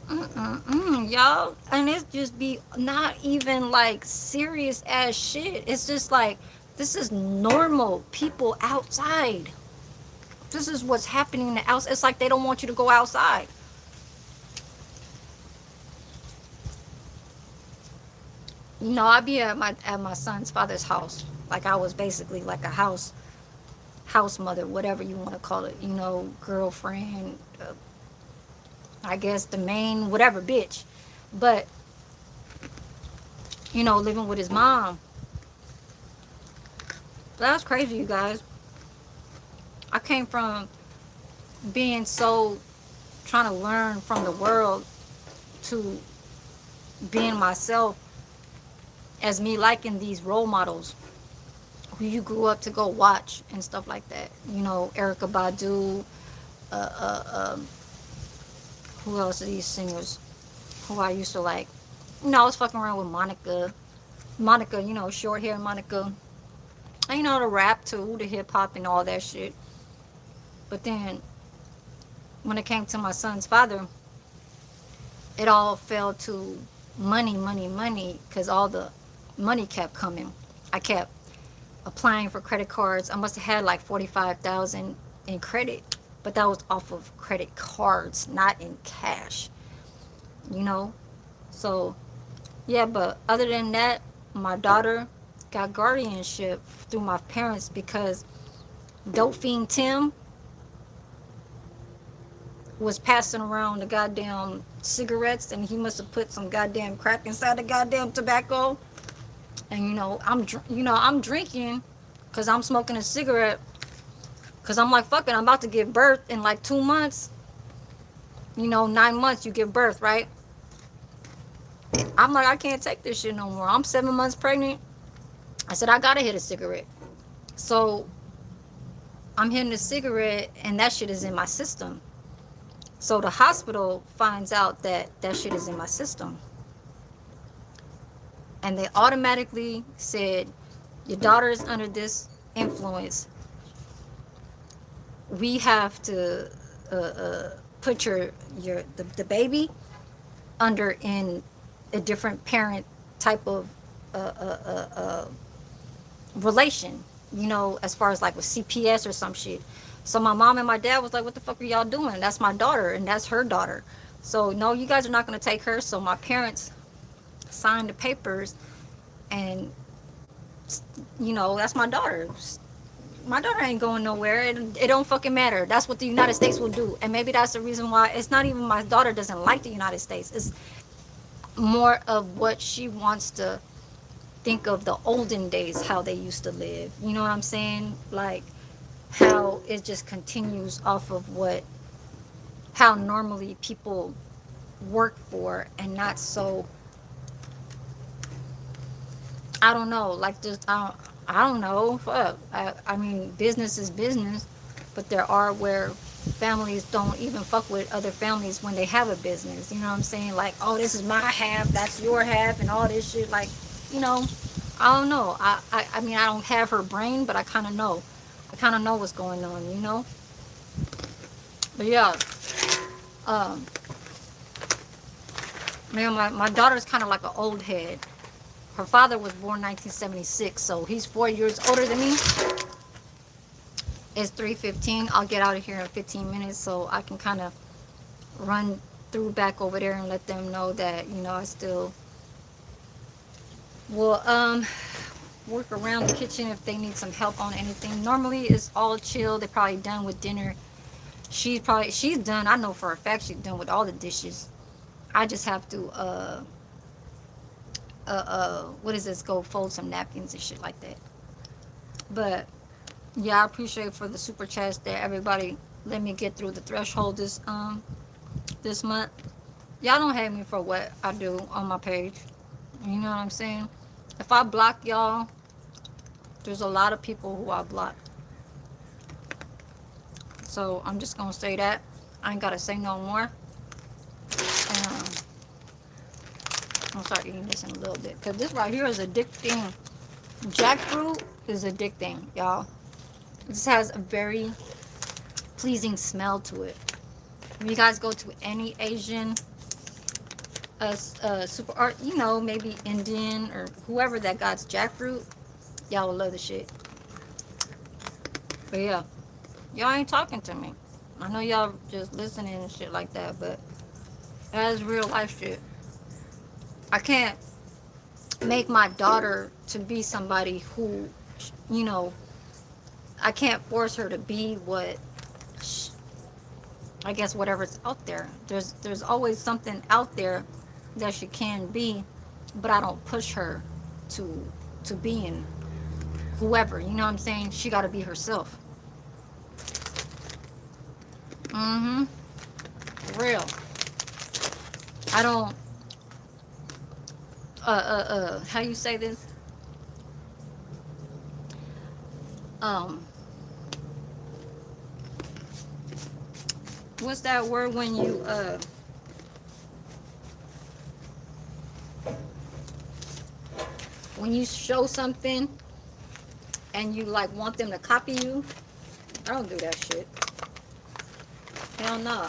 Y'all. And it's just be not even like serious ass shit. It's just like, this is normal people outside. This is what's happening in the house. It's like they don't want you to go outside. You know, I'd be at my son's father's house. Like, I was basically like a house mother, whatever you want to call it. You know, girlfriend, I guess the main whatever bitch. But, you know, living with his mom. That's crazy, you guys. I came from being so trying to learn from the world to being myself, as me liking these role models who you grew up to go watch and stuff like that. You know, Erica Badu, uh, uh, um, who else are these singers who I used to like? You know, I was fucking around with Monica, you know, short hair Monica. And, you know, the rap too, the hip hop and all that shit. But then when it came to my son's father, it all fell to money, money, money, because all the money kept coming. I kept applying for credit cards. I must have had like 45,000 in credit, but that was off of credit cards, not in cash, you know? So, yeah, but other than that, my daughter got guardianship through my parents because Dope Fiend Tim was passing around the goddamn cigarettes, and he must have put some goddamn crack inside the goddamn tobacco. And I'm drinking because I'm smoking a cigarette, because I'm like, fuck it, I'm about to give birth in like 2 months. You know, 9 months you give birth, right? I'm like, I can't take this shit no more. I'm 7 months pregnant. I said, I gotta hit a cigarette. So I'm hitting a cigarette, and that shit is in my system. So the hospital finds out that that shit is in my system. And they automatically said, your daughter is under this influence. We have to put the baby under in a different parent type of relation, you know, as far as like with CPS or some shit. So my mom and my dad was like, what the fuck are y'all doing? That's my daughter, and that's her daughter. So no, you guys are not going to take her. So my parents signed the papers, and, you know, that's my daughter. My daughter ain't going nowhere. It don't fucking matter. That's what the United States will do. And maybe that's the reason why it's not even my daughter doesn't like the United States. It's more of what she wants to think of the olden days, how they used to live. You know what I'm saying? Like, how it just continues off of how normally people work for, and not so, I don't know, like, just I don't know, fuck. I mean, business is business, but there are where families don't even fuck with other families when they have a business. You know what I'm saying? Like, oh, this is my half, that's your half, and all this shit. Like, you know, I don't know. I mean, I don't have her brain, but I kind of know. I kind of know what's going on, you know? But yeah, man, my daughter's kind of like an old head. Her father was born 1976, so he's 4 years older than me. It's 3:15. I'll get out of here in 15 minutes so I can kind of run through back over there and let them know that, you know, I still will work around the kitchen if they need some help on anything. Normally it's all chill. They're probably done with dinner. She's done. I know for a fact she's done with all the dishes. I just have to what is this, go fold some napkins and shit like that. But yeah, I appreciate for the super chats that everybody let me get through the threshold this month. Y'all don't hate me for what I do on my page. You know what I'm saying? If I block y'all, there's a lot of people who I block. So I'm just gonna say that. I ain't gotta say no more. I'm gonna start eating this in a little bit, because this right here is addicting. Jackfruit is addicting, y'all. This has a very pleasing smell to it. When you guys go to any Asian super art, you know, maybe Indian or whoever that got jackfruit, y'all will love the shit. But yeah, y'all ain't talking to me. I know y'all just listening and shit like that, but that is real life shit. I can't make my daughter to be somebody who, you know, I can't force her to be what, I guess, whatever's out there. There's always something out there that she can be, but I don't push her to being whoever. You know what I'm saying? She got to be herself. For real. I don't. How you say this? What's that word when you show something and you like want them to copy you? I don't do that shit. Hell no.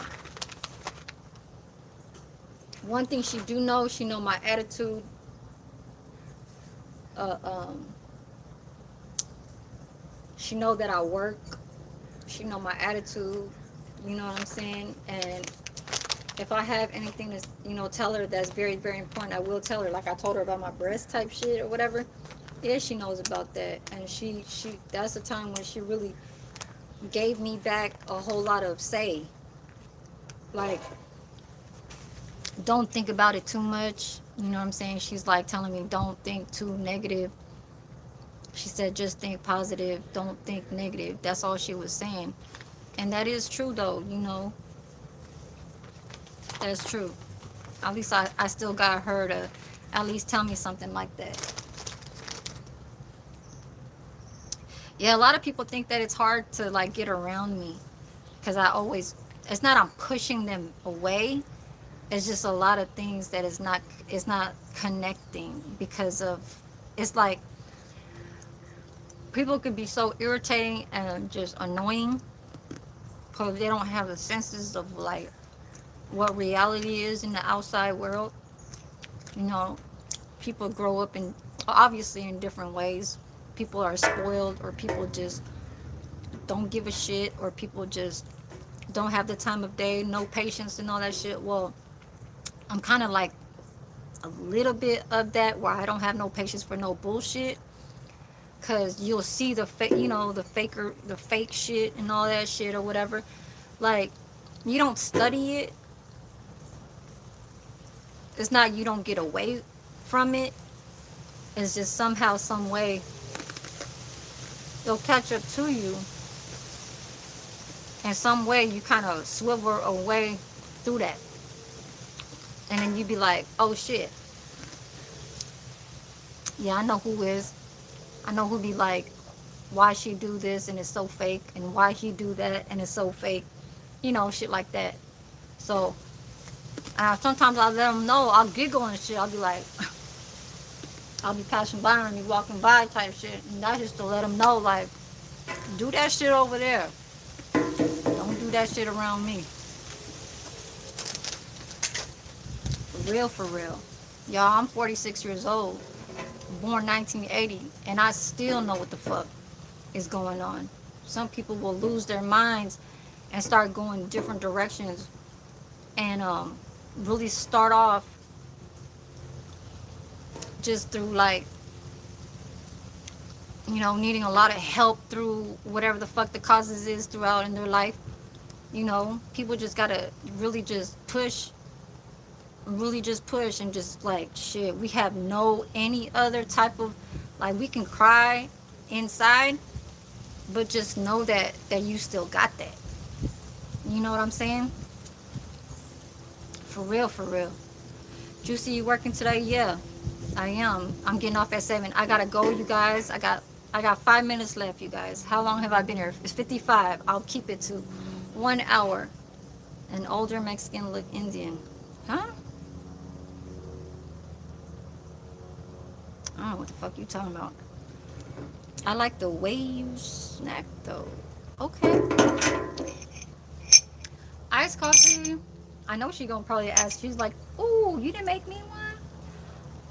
One thing she do know, she know my attitude. She know that I work. She know my attitude. You know what I'm saying? And if I have anything to, you know, tell her that's very, very important, I will tell her. Like I told her about my breast type shit or whatever. Yeah, she knows about that. And she that's the time when she really gave me back a whole lot of say. Like, don't think about it too much. You know what I'm saying? She's like telling me, don't think too negative. She said, just think positive. Don't think negative. That's all she was saying. And that is true, though, you know. That's true. At least I still got her to at least tell me something like that. Yeah, a lot of people think that it's hard to, like, get around me. Because I always, it's not I'm pushing them away. It's just a lot of things that it's not connecting because of, it's like, people could be so irritating and just annoying because they don't have the senses of like what reality is in the outside world. You know, people grow up in, obviously, in different ways. People are spoiled, or people just don't give a shit, or people just don't have the time of day, no patience and all that shit. Well, I'm kind of like a little bit of that, where I don't have no patience for no bullshit. Cause you'll see the fake, you know, the fake shit and all that shit or whatever. Like, you don't study it. It's not you don't get away from it. It's just somehow, some way, they'll catch up to you. In some way, you kind of swivel away through that. And then you be like, oh shit. Yeah, I know who is. I know who be like, why she do this and it's so fake, and why he do that and it's so fake, you know, shit like that. So sometimes I'll let them know. I'll giggle and shit. I'll be like, I'll be passing by and be walking by type shit, and that's just to let them know, like, do that shit over there. Don't do that shit around me. For real, for real. Y'all, I'm 46 years old. born 1980, and I still know what the fuck is going on. Some people will lose their minds and start going different directions, and really start off just through like, needing a lot of help through whatever the fuck the causes is throughout in their life. People just gotta really just push, and just like shit. We have no any other type of, like, we can cry inside, but just know that you still got that. You know what I'm saying? For real, for real. Juicy, you working today? Yeah, I am. I'm getting off at 7. I gotta go, you guys. I got 5 minutes left, you guys. How long have I been here? It's 55. I'll keep it to 1 hour. An older Mexican look Indian. Huh? I don't know what the fuck you talking about. I like the way you snack though. Okay. Iced coffee. I know she gonna probably ask. She's like, "Ooh, you didn't make me one.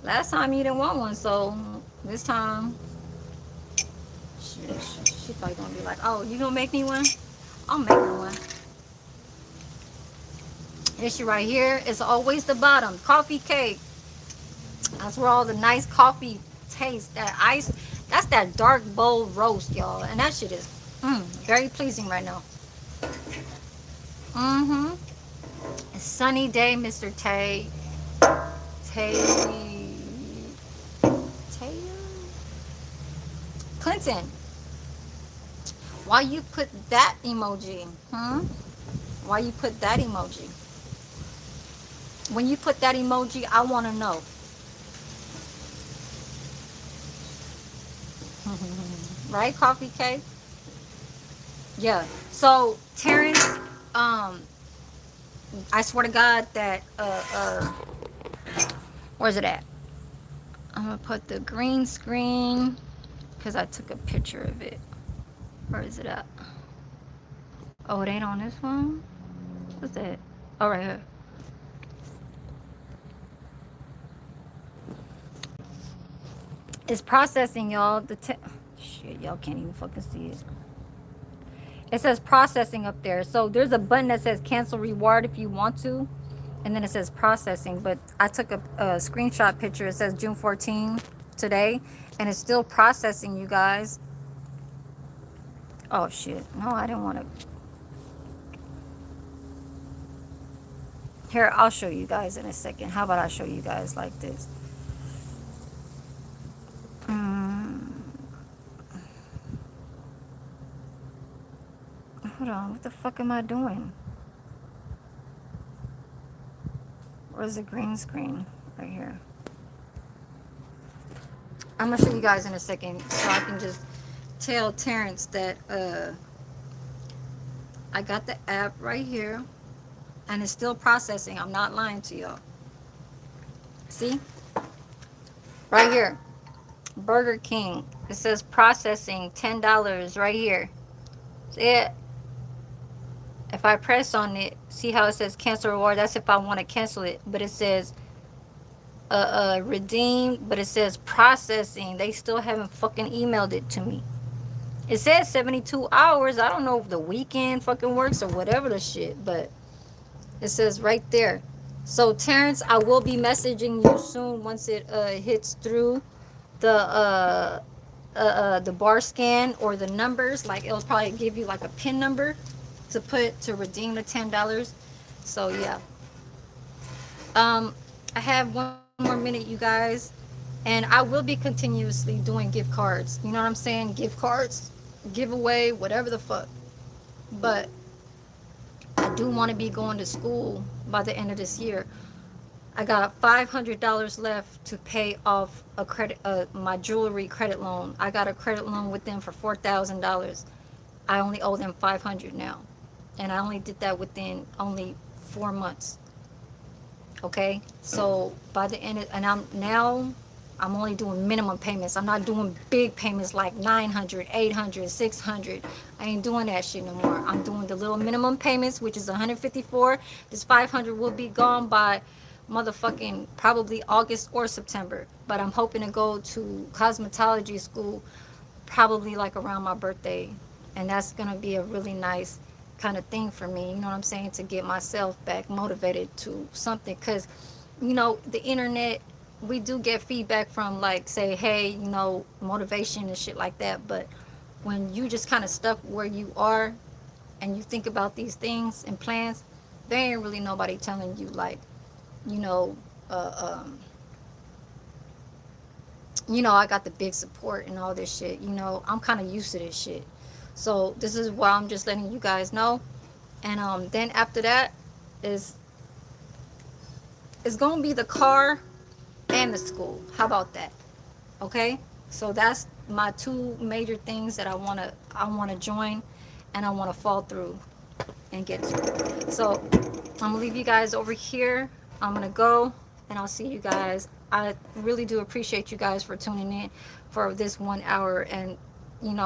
Last time you didn't want one, so this time she probably gonna be like, oh, you gonna make me one? I'll make her one." Issue right here is always the bottom. Coffee cake. That's where all the nice coffee tastes. That ice, that's that dark bold roast, y'all. And that shit is very pleasing right now. Mm-hmm. Sunny day, Mr. Tay. Tay. Tay. Clinton. Why you put that emoji? Why you put that emoji? When you put that emoji, I want to know. Right, coffee cake? Yeah. So, Terrence, I swear to God that, where's it at? I'm going to put the green screen because I took a picture of it. Where is it at? Oh, it ain't on this one? What's that? Oh, right here. It's processing, y'all. Shit, y'all can't even fucking see it. It says processing up there. So there's a button that says cancel reward if you want to. And then it says processing. But I took a screenshot picture. It says June 14 today. And it's still processing, you guys. Oh, shit. No, I didn't want to. Here, I'll show you guys in a second. How about I show you guys like this? Hold on. What the fuck am I doing? Where's the green screen? Right here. I'm going to show you guys in a second so I can just tell Terrence that I got the app right here. And it's still processing. I'm not lying to y'all. See? Right here. Burger King. It says processing $10 right here. See it? If I press on it, see how it says cancel reward? That's if I want to cancel it. But it says redeemed, but it says processing. They still haven't fucking emailed it to me. It says 72 hours. I don't know if the weekend fucking works or whatever the shit, but it says right there. So Terrence, I will be messaging you soon once it hits through the bar scan or the numbers. Like it'll probably give you like a pin number to redeem the $10. So yeah. I have one more minute, you guys, and I will be continuously doing gift cards. You know what I'm saying? Gift cards, giveaway, whatever the fuck. But I do want to be going to school by the end of this year. I got $500 left to pay off my jewelry credit loan. I got a credit loan with them for $4,000. I only owe them $500 now, and I only did that within only 4 months. Okay, so by the end of, and I'm only doing minimum payments. I'm not doing big payments like 900, 800, 600. I ain't doing that shit no more. I'm doing the little minimum payments, which is 154. This 500 will be gone by motherfucking probably August or September. But I'm hoping to go to cosmetology school probably like around my birthday. And that's going to be a really nice kind of thing for me, you know what I'm saying, to get myself back motivated to something. Because, you know, the internet, we do get feedback from, like, say, hey, you know, motivation and shit like that. But when you just kind of stuck where you are and you think about these things and plans, there ain't really nobody telling you, like, you know, uh, um, I got the big support and all this shit. I'm kind of used to this shit. So this is why I'm just letting you guys know. And then after that is gonna be the car and the school. How about that? Okay. So that's my two major things that I wanna join, and I wanna fall through and get to. So I'm gonna leave you guys over here. I'm gonna go, and I'll see you guys. I really do appreciate you guys for tuning in for this 1 hour, and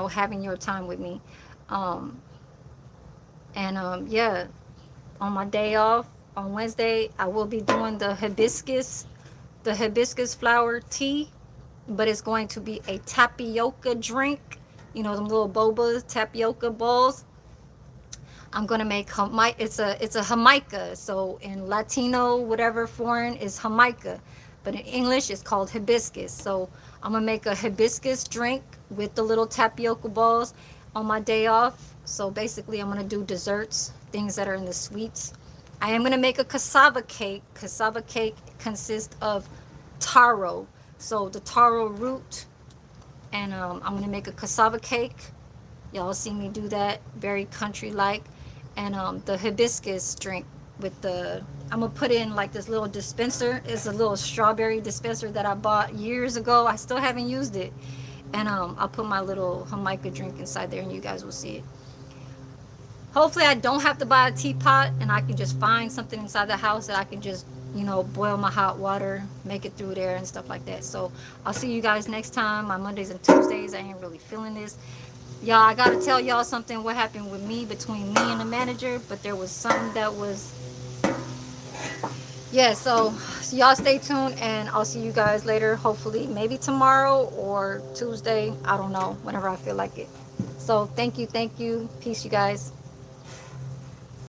having your time with me. Um, and yeah, on my day off on Wednesday, I will be doing the hibiscus flower tea, but it's going to be a tapioca drink. Them little boba tapioca balls. I'm gonna make it's a Jamaica. So in Latino, whatever foreign is Jamaica, but in English it's called hibiscus. So I'm gonna make a hibiscus drink with the little tapioca balls on my day off. So basically, I'm gonna do desserts, things that are in the sweets. I am gonna make a cassava cake. Cassava cake consists of taro. So the taro root, and I'm gonna make a cassava cake. Y'all see me do that, very country like. And the hibiscus drink with I'm gonna put in like this little dispenser. It's a little strawberry dispenser that I bought years ago. I still haven't used it. And I'll put my little Jamaica drink inside there, and you guys will see it. Hopefully I don't have to buy a teapot, and I can just find something inside the house that I can just boil my hot water, make it through there and stuff like that. So I'll see you guys next time. My Mondays and Tuesdays, I ain't really feeling this. Y'all, I gotta tell y'all something, what happened with me, between me and the manager. But there was something that was, yeah. So y'all stay tuned, and I'll see you guys later. Hopefully maybe tomorrow or Tuesday, I don't know, whenever I feel like it. So thank you, peace, you guys.